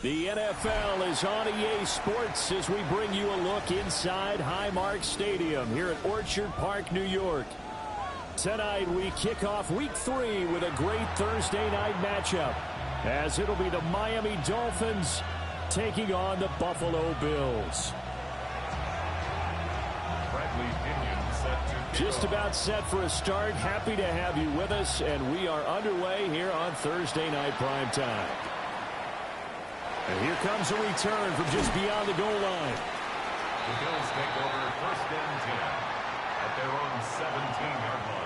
The NFL is on EA Sports as we bring you a look inside Highmark Stadium here at Orchard Park, New York. Tonight we kick off Week 3 with a great Thursday night matchup, as it'll be the Miami Dolphins taking on the Buffalo Bills. Just about set for a start. Happy to have you with us, and we are underway here on Thursday Night Primetime. And here comes a return from just beyond the goal line. The Bills take over first and 10 at their own 17-yard line.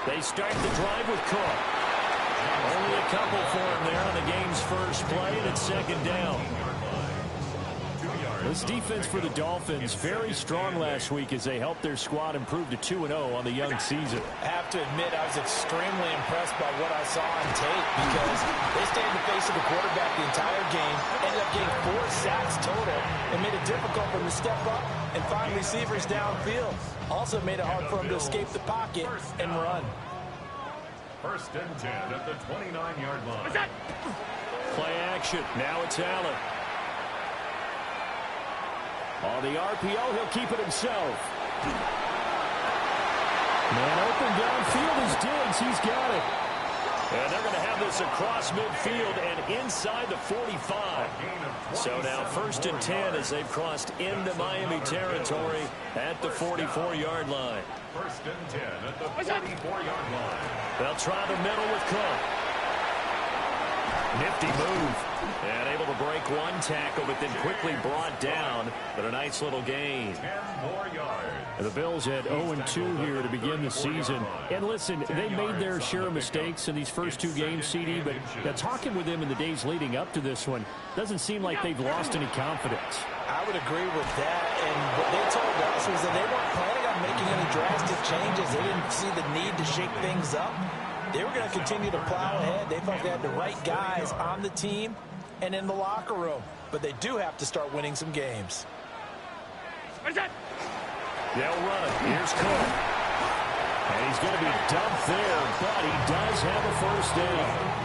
They start the drive with Cook. Only a couple for him there on the game's first play, and it's second down. This defense for the Dolphins, very strong last week as they helped their squad improve to 2-0 on the young season. I have to admit, I was extremely impressed by what I saw on tape because they stayed in the face of the quarterback the entire game, ended up getting 4 sacks total, and made it difficult for them to step up and find receivers downfield. Also made it hard for them to escape the pocket and run. First and 10 at the 29-yard line. Play action. Now it's Allen. On the RPO, he'll keep it himself. Man open downfield is Diggs. He's got it. And they're going to have this across midfield and inside the 45. So now first and 10 as they've crossed into Miami territory at the 44-yard line. First and 10 at the 44-yard line. They'll try the middle with Cook. Nifty move. And able to break one tackle, but then quickly brought down. But a nice little gain. 10 more yards. The Bills had 0-2 here to begin the season. And listen, they made their share of mistakes in these first 2 games, CD, but talking with them in the days leading up to this one, doesn't seem like they've lost any confidence. I would agree with that, and what they told us was that they weren't planning on making any drastic changes. They didn't see the need to shake things up. They were going to continue to plow ahead. They thought they had the right guys on the team and in the locker room, but they do have to start winning some games. They'll run it. Here's Cook. And he's going to be dumped there, but he does have a first down.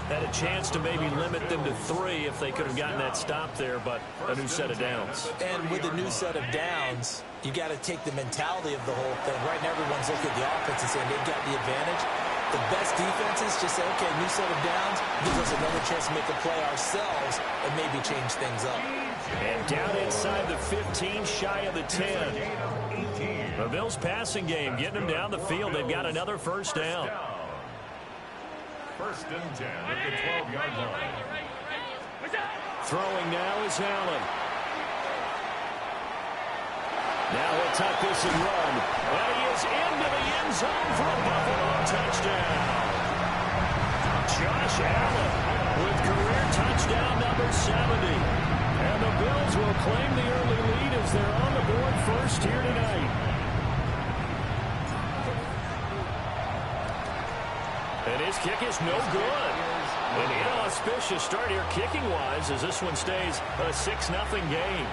Had a chance to maybe limit them to 3 if they could have gotten that stop there, but a new set of downs. And with a new set of downs, you got to take the mentality of the whole thing. Right now, everyone's looking at the offense and saying they've got the advantage. The best defenses just say, okay, new set of downs, gives us another chance to make a play ourselves and maybe change things up. And down inside the 15, shy of the 10. The Bills passing game, getting them down the field. They've got another first down. First and 10 at the 12-yard line. Throwing now is Allen. Now he'll tuck this and run. And he is into the end zone for a Buffalo touchdown. Josh Allen with career touchdown number 70. And the Bills will claim the early lead as they're on the board first here tonight. And his kick is no good. An inauspicious start here kicking-wise as this one stays a 6-0 game.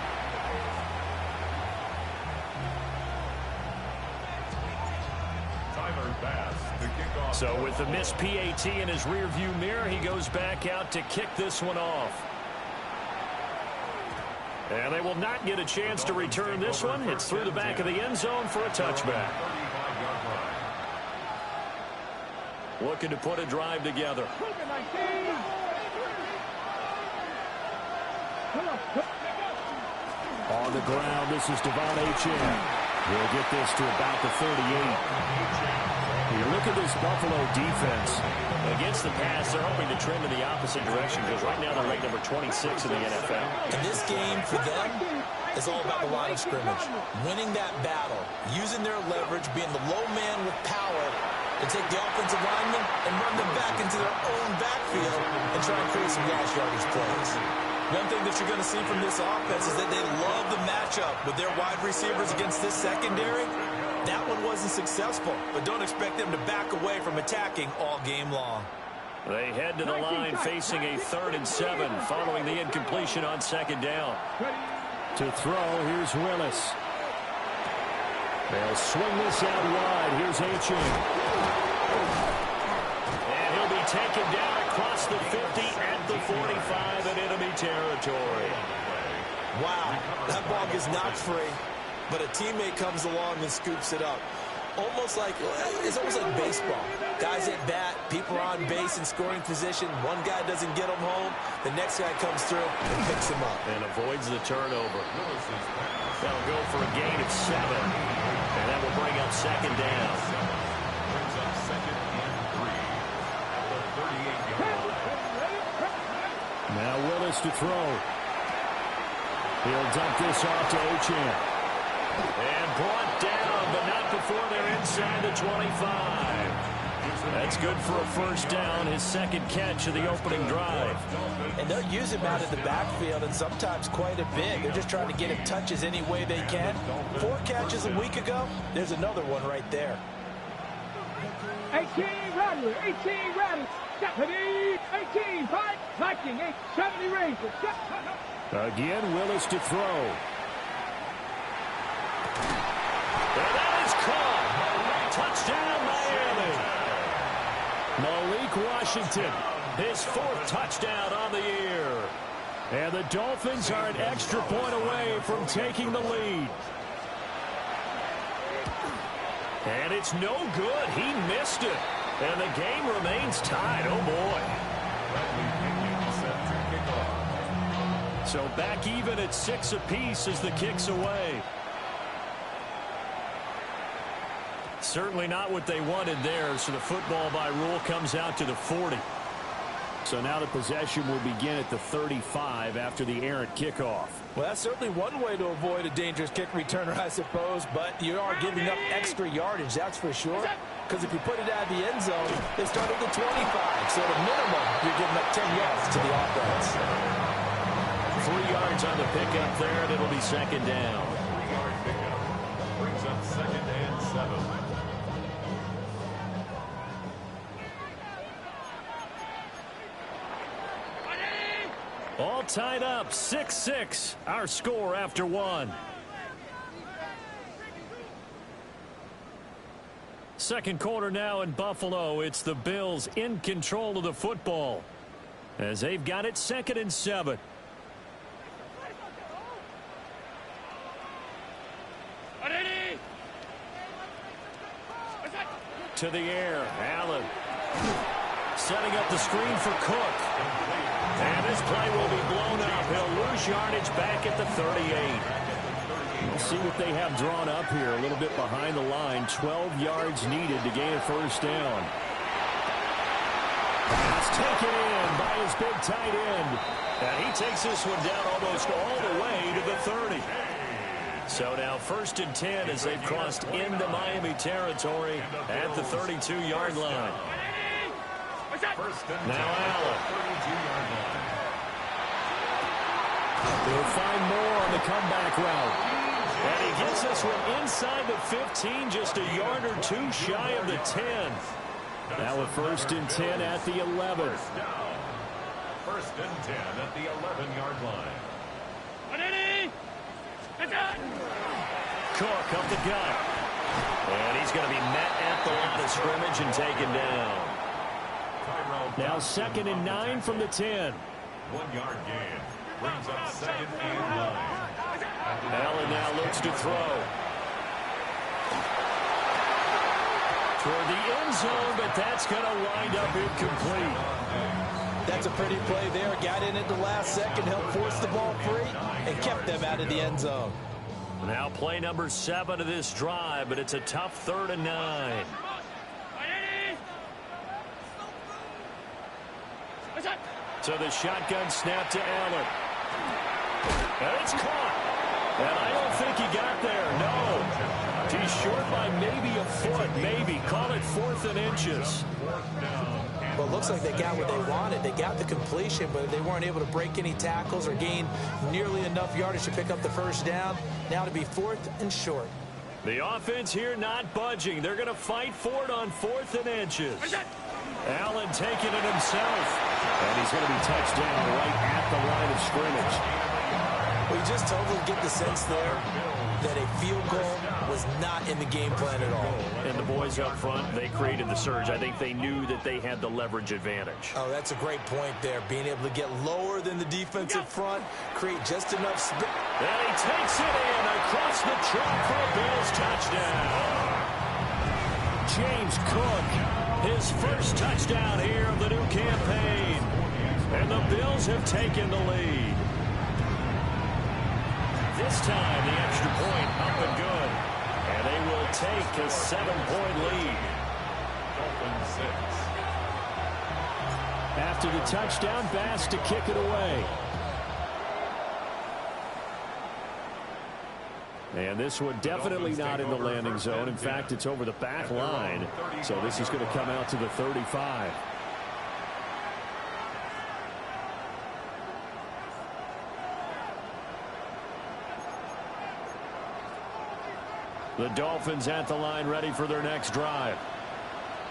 So with the missed PAT in his rearview mirror, he goes back out to kick this one off. And they will not get a chance to return this one. It's through the back of the end zone for a touchback. Looking to put a drive together. On the ground, this is Devon Achane. He'll get this to about the 38. You look at this Buffalo defense. Against the pass, they're hoping to trend in the opposite direction because right now they're ranked number 26 in the NFL. And this game for them is all about the line of scrimmage. Winning that battle, using their leverage, being the low man with power, and take the offensive linemen and run them back into their own backfield and try and create some gas yardage plays. One thing that you're going to see from this offense is that they love the matchup with their wide receivers against this secondary. That one wasn't successful, but don't expect them to back away from attacking all game long. They head to the line facing a 3rd and 7 following the incompletion on 2nd down. To throw, here's Willis. They'll swing this out wide. Here's Achane. And he'll be taken down across the 50 at the 45 in enemy territory. Wow, that ball is not free, but a teammate comes along and scoops it up. It's almost like baseball. Guys at bat, people are on base in scoring position. One guy doesn't get him home. The next guy comes through and picks him up. And avoids the turnover. They'll go for a gain of 7. And that will bring up 2nd down. Brings up 2nd and 3 at the 38-yard line. Now Willis to throw. He'll dump this off to Achane. And brought down, but not before they're inside the 25. That's good for a 1st down, his 2nd catch of the opening drive. And they'll use him out of the backfield, and sometimes quite a bit. They're just trying to get him touches any way they can. 4 catches a week ago, there's another one right there. 18 Rattler, 18 Rattler, 18 Viking, 70 Rangers. Again, Willis to throw. And that is caught. Touchdown, Miami. Malik Washington, his 4th touchdown on the year. And the Dolphins are an extra point away from taking the lead. And it's no good. He missed it. And the game remains tied. Oh, boy. So back even at 6 apiece as the kick's away. Certainly not what they wanted there, so the football by rule comes out to the 40. So now the possession will begin at the 35 after the errant kickoff. Well, that's certainly one way to avoid a dangerous kick returner, I suppose, but you are giving up extra yardage, that's for sure. Because if you put it out of the end zone, they start at the 25. So at a minimum, you're giving up 10 yards to the offense. 3 yards on the pickup there, and it'll be 2nd down. 3-yard pickup brings up 2nd and 7. All tied up, 6-6, our score after 1. Second quarter now in Buffalo. It's the Bills in control of the football as they've got it 2nd and 7. To the air, Allen setting up the screen for Cook. And this play will be blown up. He'll lose yardage back at the 38. We'll see what they have drawn up here. A little bit behind the line. 12 yards needed to gain a 1st down. Pass taken in by his big tight end. And he takes this one down almost all the way to the 30. So now 1st and 10 as they've crossed into Miami territory at the 32-yard line. Now Allen. They'll find more on the comeback route. And he gets this one inside the 15, just a yard or 2 shy of the 10. Now a 1st and 10 at the 11. 1st and 10 at the 11-yard line. Cook up the gut. And he's going to be met at the line of scrimmage and taken down. Now 2nd and 9 from the 10. 1-yard gain. Brings up 2nd and 9. Allen now looks to throw. Toward the end zone, but that's going to wind up incomplete. That's a pretty play there. Got in at the last second, helped force the ball free, and kept them out of the end zone. Now play number 7 of this drive, but it's a tough 3rd and 9. So the shotgun snap to Allen. And it's caught. And I don't think he got there. No. He's short by maybe a foot. Maybe. Call it 4th and inches. 4th down Well, it looks like they got what they wanted. They got the completion, but they weren't able to break any tackles or gain nearly enough yardage to pick up the first down. Now to be 4th and short. The offense here not budging. They're going to fight for it on 4th and inches. Allen taking it himself. And he's going to be touched down right at the line of scrimmage. We just totally get the sense there that a field goal was not in the game plan at all. And the boys up front, they created the surge. I think they knew that they had the leverage advantage. Oh, that's a great point there. Being able to get lower than the defensive front, create just enough space. And he takes it in across the track for a Bills touchdown. James Cook, his first touchdown here of the new campaign. And the Bills have taken the lead. This time, the extra point up and good. And they will take a 7-point lead. Dolphins 6. After the touchdown, Bass to kick it away. And this one definitely not in the landing zone. In fact, it's over the back line. So this is going to come out to the 35. The Dolphins at the line, ready for their next drive.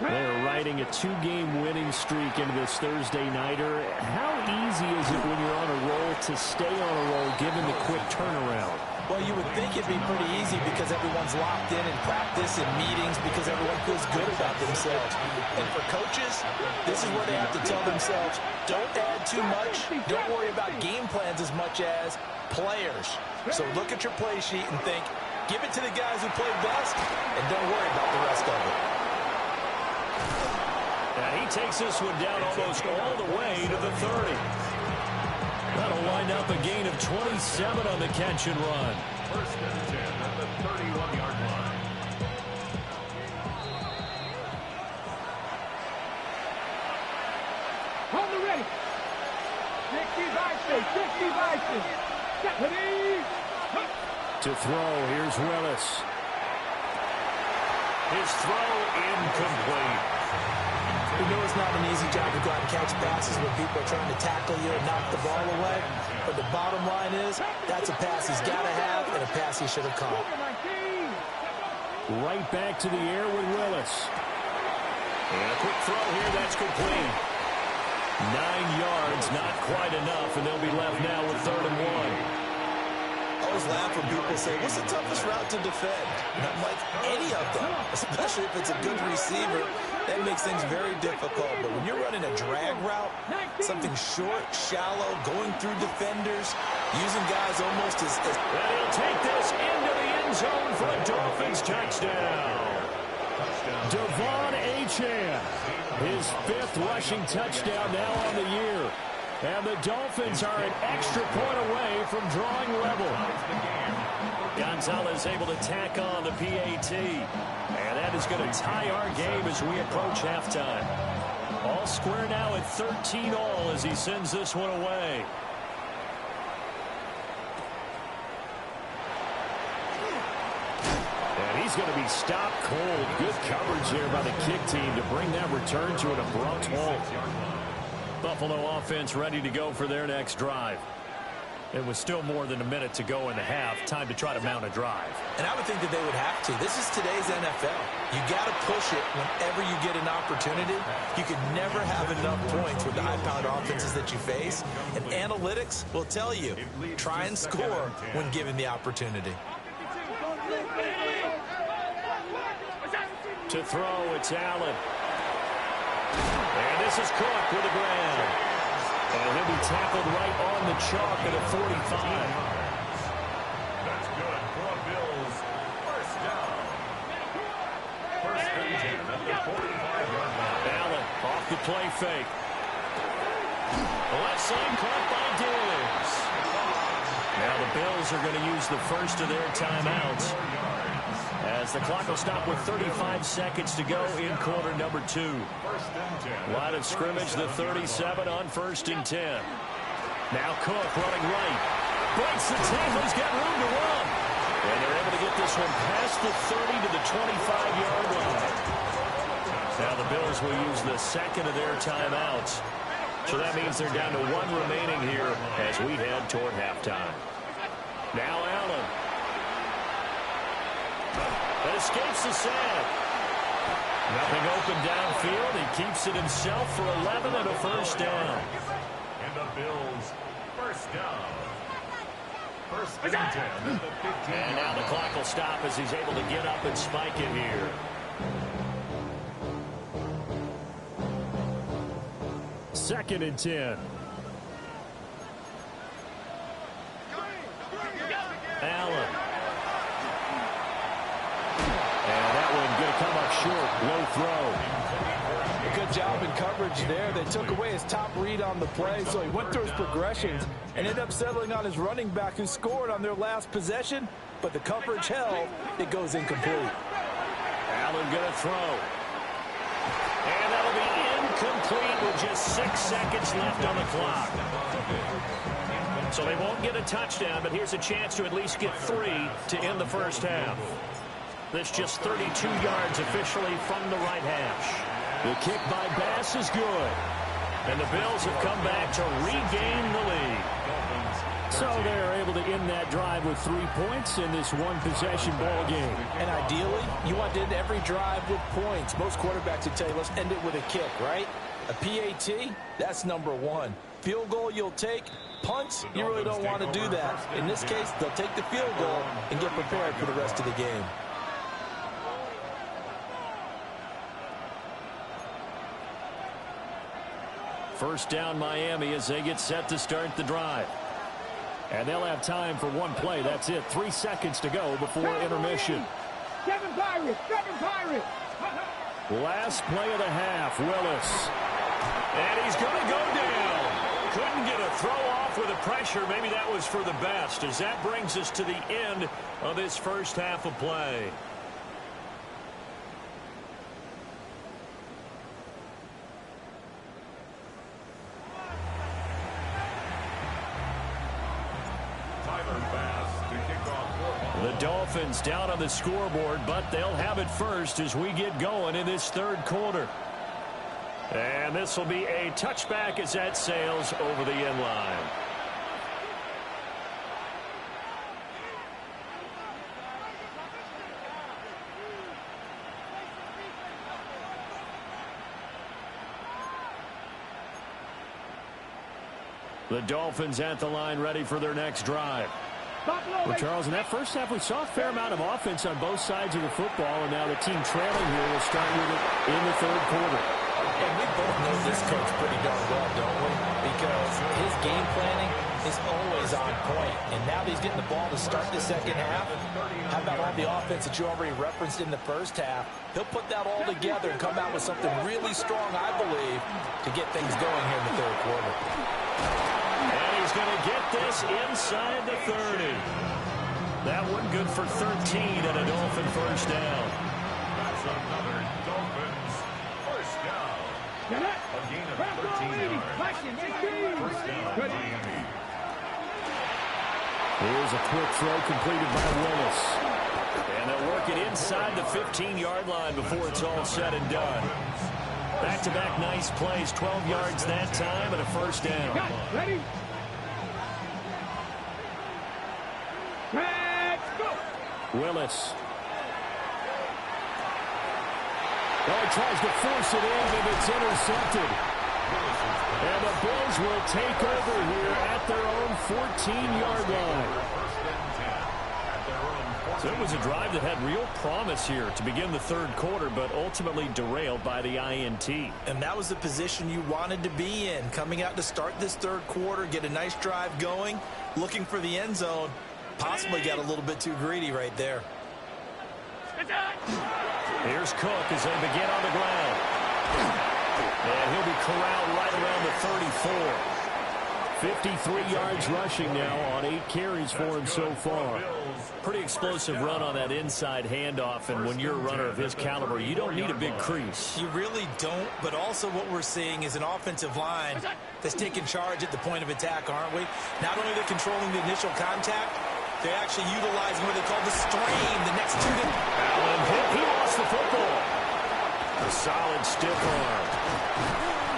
They're riding a 2-game winning streak into this Thursday nighter. How easy is it when you're on a roll to stay on a roll given the quick turnaround? Well, you would think it'd be pretty easy because everyone's locked in practice and meetings because everyone feels good about themselves. And for coaches, this is where they have to tell themselves, don't add too much. Don't worry about game plans as much as players. So look at your play sheet and think, give it to the guys who play best, and don't worry about the rest of it. And he takes this one down almost all the way to the 30. That'll wind up a gain of 27 on the catch and run. 1st and 10 at the 31-yard line. On the ready. 60 Bison. 60 Bison. Stephanie. To throw, here's Willis. His throw incomplete. You know it's not an easy job to go out and catch passes when people are trying to tackle you and knock the ball away. But the bottom line is, that's a pass he's got to have and a pass he should have caught. Right back to the air with Willis. And a quick throw here, that's complete. 9 yards, not quite enough, and they'll be left now with 3rd and 1. I always laugh when people say, what's the toughest route to defend? And I'm like, any of them, especially if it's a good receiver. That makes things very difficult. But when you're running a drag route, something short, shallow, going through defenders, using guys almost as... And he'll take this into the end zone for a Dolphins touchdown. Devon Achane, his 5th rushing touchdown now on the year. And the Dolphins are an extra point away from drawing level. Gonzalez able to tack on the PAT. And that is going to tie our game as we approach halftime. All square now at 13-all as he sends this one away. And he's going to be stopped cold. Good coverage there by the kick team to bring that return to an abrupt halt. Buffalo offense ready to go for their next drive. It was still more than a minute to go in the half. Time to try to mount a drive. And I would think that they would have to. This is today's NFL. You got to push it whenever you get an opportunity. You can never have enough points with the high-powered offenses that you face. And analytics will tell you, try and score when given the opportunity. To throw, it's Allen. And this is Cook with the ground. And he'll be tackled right on the chalk at a 45. That's good for a Bills. First down. 1st and 10 at the 45-yard line. Allen off the play fake. Left side caught by Diggs. Now the Bills are going to use the first of their timeouts, as the clock will stop with 35 seconds to go in quarter number 2. 1st and 10. Line of scrimmage, the 37 on 1st and 10. Now Cook running right. Breaks the tackle. He's got room to run. And they're able to get this one past the 30 to the 25-yard line. Now the Bills will use the second of their timeouts. So that means they're down to one remaining here as we head toward halftime. Now Allen. That escapes the sack. Nothing open downfield. He keeps it himself for 11 and a first down. And the Bills, first down. First and 10 at the 15. And now the clock will stop as he's able to get up and spike it here. Second and 10. Allen. And that one going to come up short. Low throw. A good job in coverage there. They took away his top read on the play, so he went through his progressions and ended up settling on his running back who scored on their last possession, but the coverage held. It goes incomplete. Allen going to throw. And that'll be incomplete with just 6 seconds left on the clock. So they won't get a touchdown, but here's a chance to at least get 3 to end the first half. That's just 32 yards officially from the right hash. The kick by Bass is good. And the Bills have come back to regain the lead. So they're able to end that drive with 3 points in this one-possession ball game. And ideally, you want to end every drive with points. Most quarterbacks would tell you, let's end it with a kick, right? A PAT, that's number 1. Field goal you'll take. Punts, you really don't want to do that. In this case, they'll take the field goal and get prepared for the rest of the game. First down Miami as they get set to start the drive. And they'll have time for one play. That's it. 3 seconds to go before intermission. 7 Pirates! 7 Pirates! Last play of the half, Willis. And he's going to go down. Couldn't get a throw off with the pressure. Maybe that was for the best, as that brings us to the end of this first half of play. The Dolphins down on the scoreboard, but they'll have it first as we get going in this third quarter. And this will be a touchback as that sails over the end line. The Dolphins at the line, ready for their next drive. Well, Charles, in that first half, we saw a fair amount of offense on both sides of the football, and now the team trailing here will start with it in the third quarter. And we both know this coach pretty darn well, don't we? Because his game planning is always on point. And now that he's getting the ball to start the second half, how about all the offense that you already referenced in the first half? He'll put that all together and come out with something really strong, I believe, to get things going here in the third quarter. And he's going to get this inside the 30. That one good for 13 and a Dolphin first down. That's another Dolphins first down. A gain of 13 yards. First down, Miami. Here's a quick throw completed by Willis. And they'll work it inside the 15-yard line before it's all said and done. Back-to-back nice plays, 12 yards that time and a first down. Ready? Let's go! Willis. Well, he tries to force it in, and it's intercepted. And the Bills will take over here at their own 14-yard line. So it was a drive that had real promise here to begin the third quarter, but ultimately derailed by the INT. And that was the position you wanted to be in, coming out to start this third quarter, get a nice drive going, looking for the end zone. Possibly got a little bit too greedy right there. Here's Cook as they begin on the ground. And he'll be corralled right around the 34. 53 yards rushing now on 8 carries for him so far. Pretty explosive run on that inside handoff, and when you're a runner of his caliber, you don't need a big crease. You really don't, but also what we're seeing is an offensive line that's taking charge at the point of attack, aren't we? Not only they're controlling the initial contact, they're actually utilizing what they call the strain, the next 2 to... Allen hit, he lost the football. A solid stiff arm.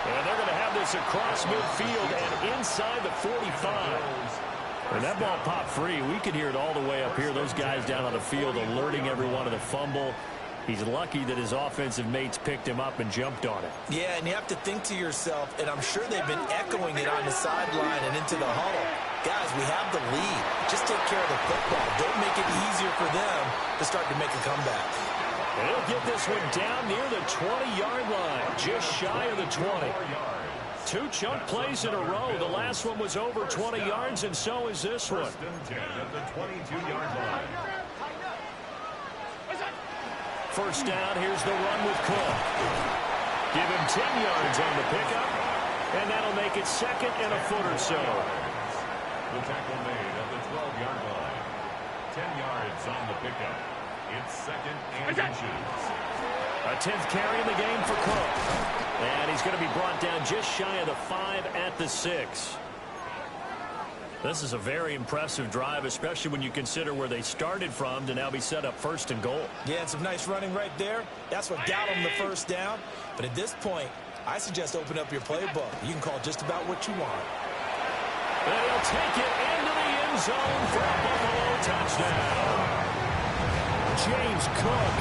And they're going to have this across midfield and inside the 45. And that ball popped free. We could hear it all the way up here. Those guys down on the field alerting everyone of the fumble. He's lucky that his offensive mates picked him up and jumped on it. Yeah, and you have to think to yourself, and I'm sure they've been echoing it on the sideline and into the huddle. Guys, we have the lead. Just take care of the football. Don't make it easier for them to start to make a comeback. And he'll get this one down near the 20-yard line, just shy of the 20. 2 chunk plays in a row. The last one was over 20 yards, and so is this one. First and 10 at the 22-yard line. First down, here's the run with Cook. Give him 10 yards on the pickup, and that'll make it second and a foot or so. The tackle made at the 12-yard line. 10 yards on the pickup. It's second and inches. A 10th carry in the game for Cook. And he's going to be brought down just shy of the 5 at the 6. This is a very impressive drive, especially when you consider where they started from to now be set up first and goal. Yeah, and some nice running right there. That's what got them the first down. But at this point, I suggest open up your playbook. You can call just about what you want. And he'll take it into the end zone for a Buffalo touchdown. James Cook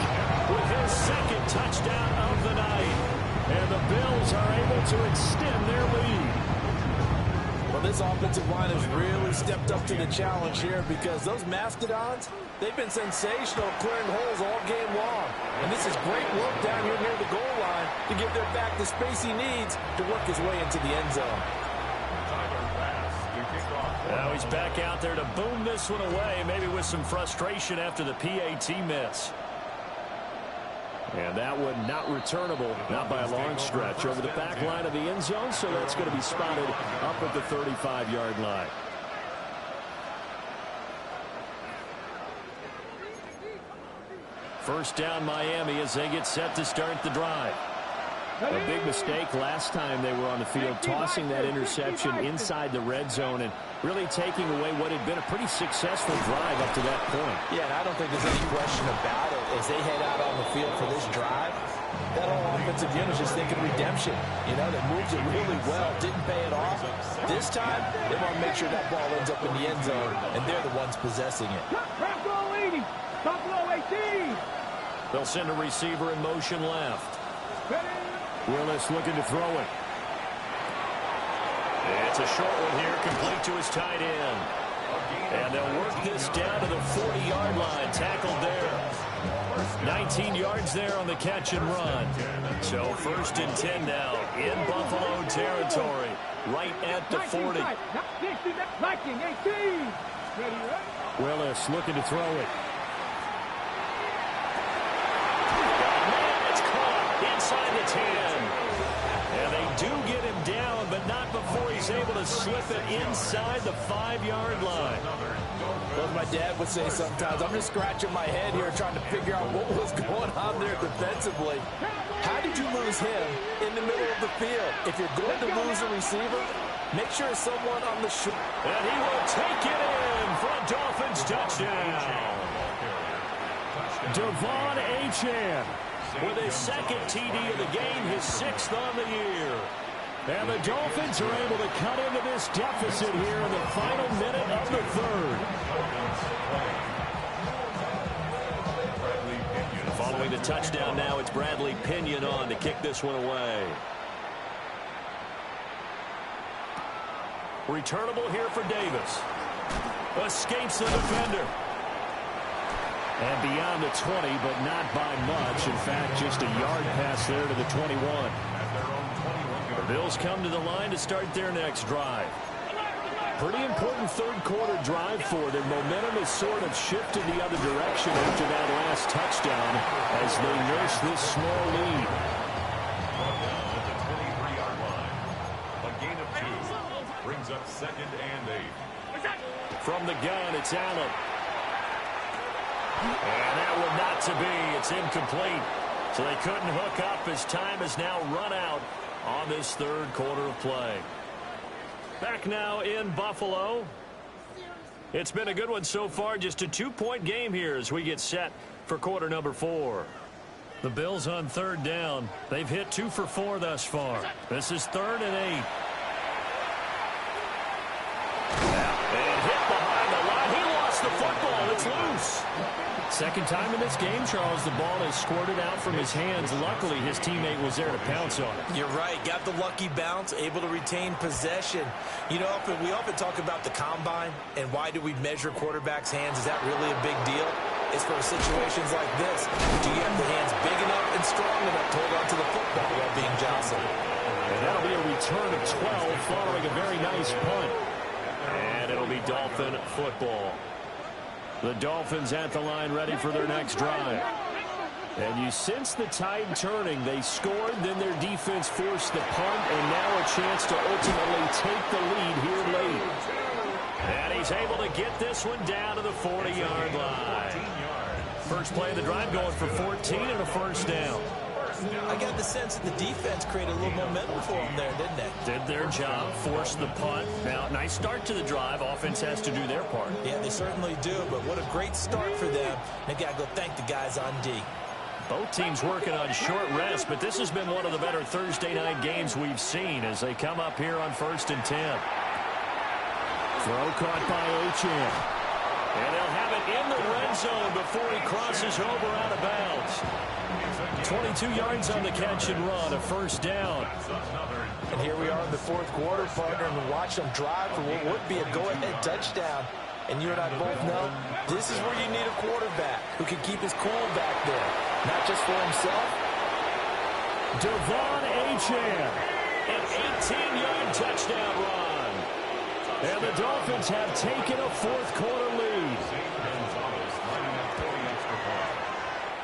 with his second touchdown of the night. And the Bills are able to extend their lead. Well, this offensive line has really stepped up to the challenge here because those Mastodons, they've been sensational clearing holes all game long. And this is great work down here near the goal line to give their back the space he needs to work his way into the end zone. Now he's back out there to boom this one away, maybe with some frustration after the PAT miss. And that one not returnable, not by a long stretch, over the back line of the end zone, so that's going to be spotted up at the 35-yard line. First down Miami as they get set to start the drive. A big mistake last time they were on the field, tossing that interception inside the red zone and really taking away what had been a pretty successful drive up to that point. Yeah, and I don't think there's any question about it. As they head out on the field for this drive, that whole offensive unit is just thinking redemption. You know, they moved it really well, didn't pay it off. This time, they want to make sure that ball ends up in the end zone, and they're the ones possessing it. Buffalo 80, Buffalo 18. They'll send a receiver in motion left. Willis looking to throw it. It's a short one here, complete to his tight end. And they'll work this down to the 40-yard line, tackled there. 19 yards there on the catch and run. So first and 10 now in Buffalo territory, right at the 40. Willis looking to throw it. Inside the 10. And they do get him down, but not before he's able to slip it inside the 5-yard line. Well, as my dad would say sometimes, I'm just scratching my head here trying to figure out what was going on there defensively. How did you lose him in the middle of the field? If you're going to lose a receiver, make sure it's someone on the shore. And he will take it in for a Dolphins touchdown. Devon Achane with his second TD of the game, his 6th on the year. And the Dolphins are able to cut into this deficit here in the final minute of the third. Following the touchdown now, it's Bradley Pinion on to kick this one away. Returnable here for Davis. Escapes the defender. And beyond the 20, but not by much. In fact, just a yard pass there to the 21. The Bills come to the line to start their next drive. Pretty important third-quarter drive for them. Momentum has sort of shifted the other direction after that last touchdown as they nurse this small lead. A gain of 2 brings up second and 8. From the gun, it's Allen. And that one not to be. It's incomplete. So they couldn't hook up as time has now run out on this third quarter of play. Back now in Buffalo. It's been a good one so far. Just a 2-point game here as we get set for quarter number 4. The Bills on third down. They've hit 2 for 4 thus far. This is 3rd and 8. And hit behind the line. He lost the football. It's loose. Second time in this game, Charles, the ball has squirted out from his hands. Luckily, his teammate was there to pounce on it. You're right. Got the lucky bounce, able to retain possession. You know, we often talk about the combine and why do we measure quarterbacks' hands. Is that really a big deal? It's for situations like this. Do you have the hands big enough and strong enough to hold on to the football while being jostled? And that'll be a return of 12 following a very nice punt. And it'll be Dolphin football. The Dolphins at the line ready for their next drive. And you sense the tide turning. They scored, then their defense forced the punt, and now a chance to ultimately take the lead here late. And he's able to get this one down to the 40-yard line. First play of the drive going for 14 and a first down. I got the sense that the defense created a little momentum for them there, didn't they? Did their job, forced the punt. Now, nice start to the drive. Offense has to do their part. Yeah, they certainly do, but what a great start for them. They got to go thank the guys on D. Both teams working on short rest, but this has been one of the better Thursday night games we've seen as they come up here on 1st and 10. Throw caught by Achane. And they'll have it in the red zone before he crosses over out of bounds. 22 yards on the catch and run, a first down. And here we are in the 4th quarter, partner, and watch them drive for what would be a go-ahead touchdown. And you and I both know this is where you need a quarterback who can keep his cool back there, not just for himself. Devon Achane, an 18-yard touchdown run. And the Dolphins have taken a 4th quarter lead.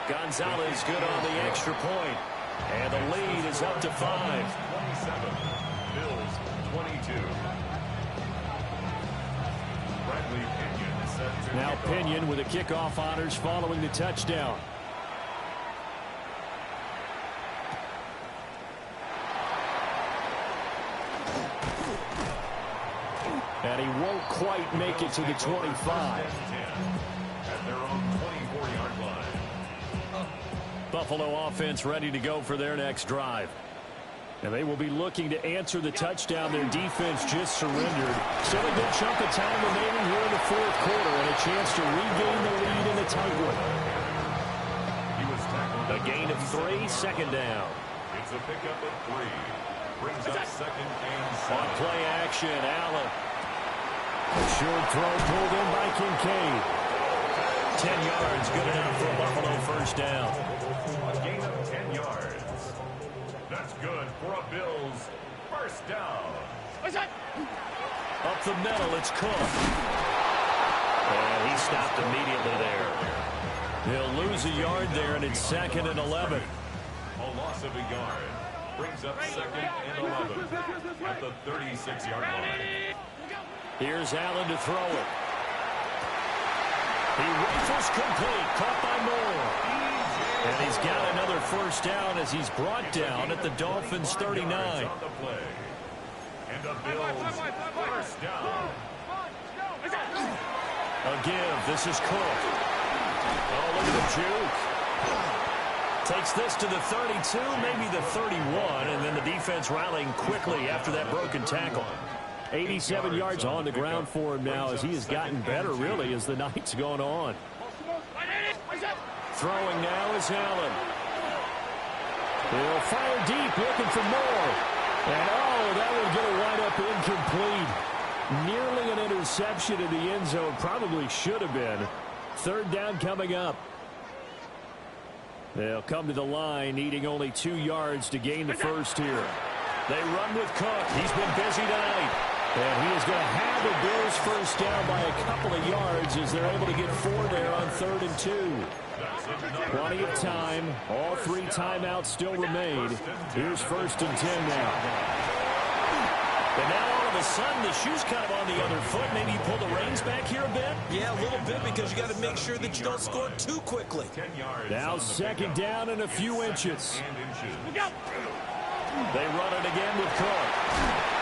Gonzalez good on the extra point. And the lead is up to 5. 27, Bills 22. Bradley Pinion set to Now Pinion with the kickoff honors following the touchdown. And he won't quite make it to the 25. at their own 24-yard line. Buffalo offense ready to go for their next drive. And they will be looking to answer the touchdown their defense just surrendered. Still a good chunk of time remaining here in the 4th quarter and a chance to regain the lead in the tight one. A gain of 3, second down. It's a pickup of 3. Brings up 2nd and 7. On play action, Allen. A short throw pulled in by Kincaid. 10 yards, good enough for a Buffalo first down. A gain of 10 yards. That's good for a Bills first down. Up the middle, it's Cook. And he stopped immediately there. He'll lose a yard there, and it's 2nd and 11. A loss of a yard. Brings up 2nd and 11 at the 36-yard line. Here's Allen to throw it. He rifles complete, caught by Moore. And he's got another first down as he's brought down at the Dolphins' 39. On the play. And the Bills first down. A give. This is Cook. Oh, look at the juke. Takes this to the 32, maybe the 31, and then the defense rallying quickly after that broken tackle. 87 yards on the ground for him now as he has gotten better, really, as the night's gone on. Throwing now is Allen. He'll fire deep, looking for more. And, oh, that one's going to wind up incomplete. Nearly an interception in the end zone. Probably should have been. Third down coming up. They'll come to the line, needing only 2 yards to gain the first here. They run with Cook. He's been busy tonight. And he is going to have the Bills first down by a couple of yards as they're able to get 4 there on 3rd and 2. Plenty of time. All 3 timeouts still remain. Here's 1st and 10 now. And now all of a sudden the shoe's kind of on the other foot. Maybe you pull the reins back here a bit? Yeah, a little bit because you got to make sure that you don't score too quickly. Now 2nd down and a few inches. They run it again with Cook.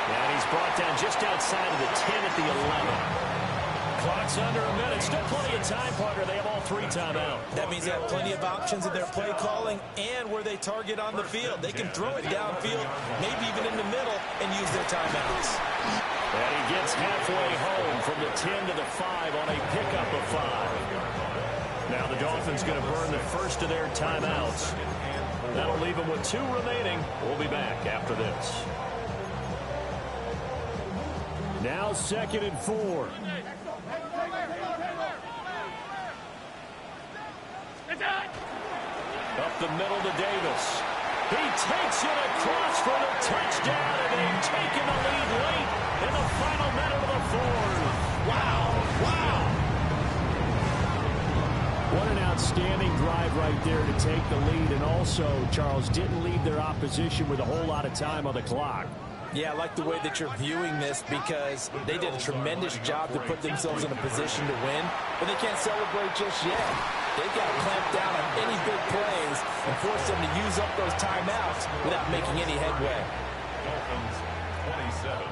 And he's brought down just outside of the 10 at the 11. Clock minutes, under a minute. Still plenty of time, partner. They have all 3 timeouts. That means they have plenty of options in their play calling and where they target on the field. They can throw it downfield, maybe even in the middle, and use their timeouts. And he gets halfway home from the 10 to the 5 on a pickup of 5. Now the Dolphins going to burn the first of their timeouts. That'll leave them with 2 remaining. We'll be back after this. Now 2nd and 4. Up the middle to Davis. He takes it across for the touchdown, and they've taken the lead late in the final minute of the 4th. Wow, wow. What an outstanding drive right there to take the lead, and also, Charles, didn't leave their opposition with a whole lot of time on the clock. Yeah, I like the way that you're viewing this because they did a tremendous job to put themselves in a position to win, but they can't celebrate just yet. They've got to clamp down on any big plays and force them to use up those timeouts without making any headway. Dolphins 27.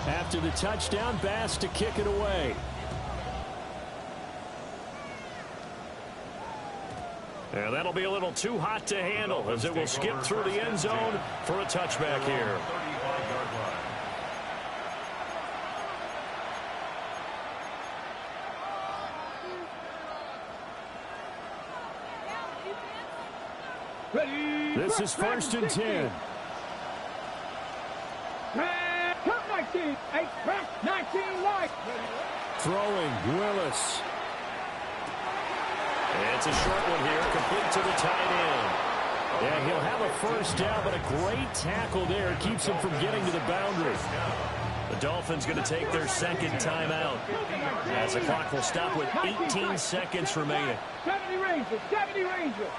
After the touchdown, Bass to kick it away. And that'll be a little too hot to handle as it will skip through the end zone for a touchback here. This is 1st and 10. 19, 19 light. Throwing, Willis. It's a short one here, complete to the tight end. Yeah, he'll have a first down, but a great tackle there keeps him from getting to the boundary. The Dolphins going to take their 2nd timeout as the clock will stop with 18 seconds remaining. 70 Rangers, 70 Rangers.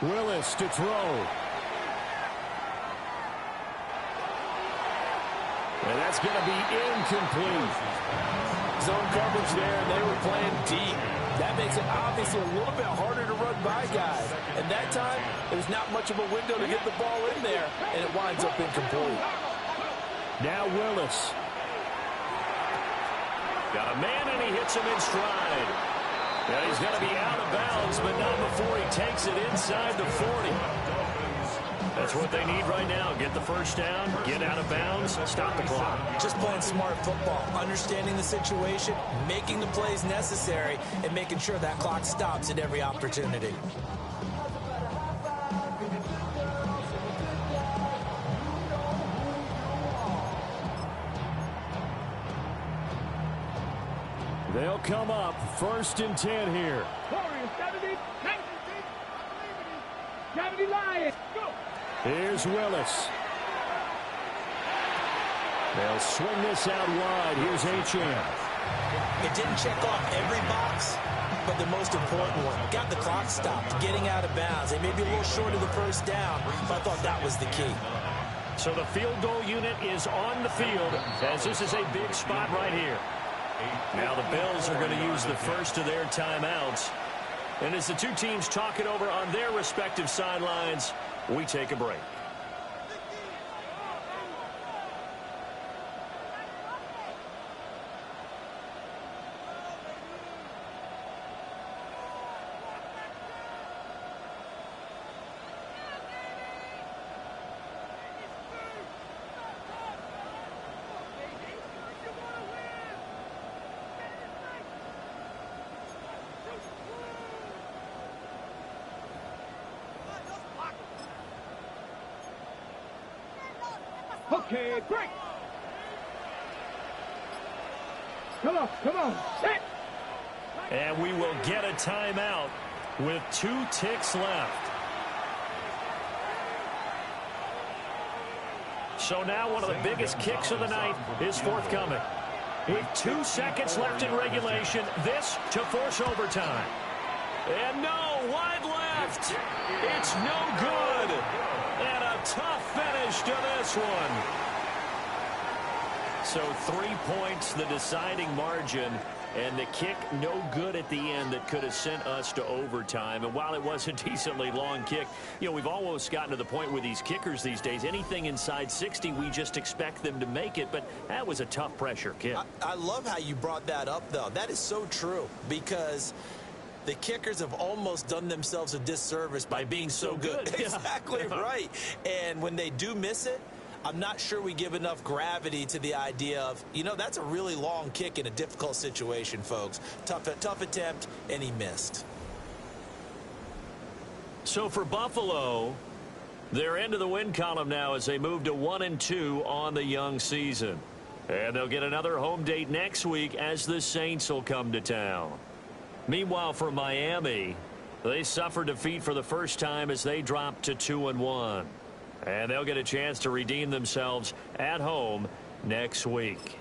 Willis to throw. And that's going to be incomplete. Zone coverage there, and they were playing deep. That makes it obviously a little bit harder to run by guys. And that time, there's not much of a window to get the ball in there, and it winds up incomplete. Now Willis. Got a man, and he hits him in stride. And he's going to be out of bounds, but not before he takes it inside the 40. That's what they need right now. Get the first down, get out of bounds, stop the clock. Just playing smart football, understanding the situation, making the plays necessary, and making sure that clock stops at every opportunity. They'll come up 1st and 10 here. Warriors, 70, 70 Lions, go. Here's Willis. They'll swing this out wide. Here's H.M. It didn't check off every box, but the most important one. Got the clock stopped, getting out of bounds. They may be a little short of the first down, but I thought that was the key. So the field goal unit is on the field as this is a big spot right here. Now the Bills are going to use the first of their timeouts. And as the two teams talk it over on their respective sidelines, we take a break. Okay, break. Come on, set. And we will get a timeout with 2 ticks left. So now one of the biggest kicks of the night is forthcoming. With 2 seconds left in regulation, this to force overtime. And no, wide left. It's no good. And a tough finish to this one. So 3 points, the deciding margin. And the kick no good at the end that could have sent us to overtime. And while it was a decently long kick, you know, we've almost gotten to the point with these kickers these days, anything inside 60, we just expect them to make it. But that was a tough pressure kick. I love how you brought that up, though. That is so true, because the kickers have almost done themselves a disservice by being so good. Exactly right. And when they do miss it, I'm not sure we give enough gravity to the idea of, you know, that's a really long kick in a difficult situation, folks. Tough attempt, and he missed. So for Buffalo, they're into the win column now as they move to 1-2 on the young season. And they'll get another home date next week as the Saints will come to town. Meanwhile, for Miami, they suffered defeat for the first time as they dropped to 2-1. And they'll get a chance to redeem themselves at home next week.